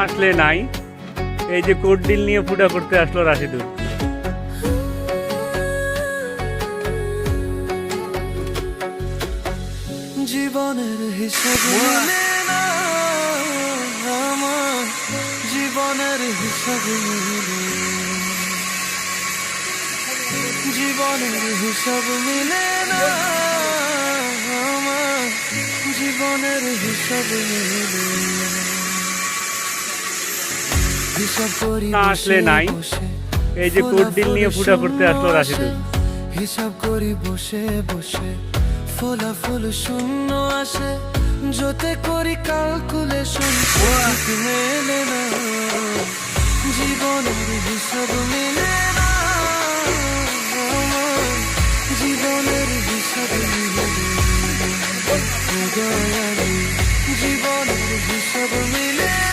আসলে নাই, এই যে কোট ডিল নিয়ে ফুটা করতে আসলো রাশিদুল। জীবনের হিসাব মিলে না আমার, জীবনের হিসাব মিলে, জীবনের হিসাব মিলে না আমার, জীবনের হিসাব মিলে। হিসাব করি আসলে নাই, এই যে কোট ডিল নিয়ে ফুটা করতে আসলো রাশিদুল। হিসাব করি বসে বসে, ফলাফল শূন্য আসে, যতে করি ক্যালকুলেশন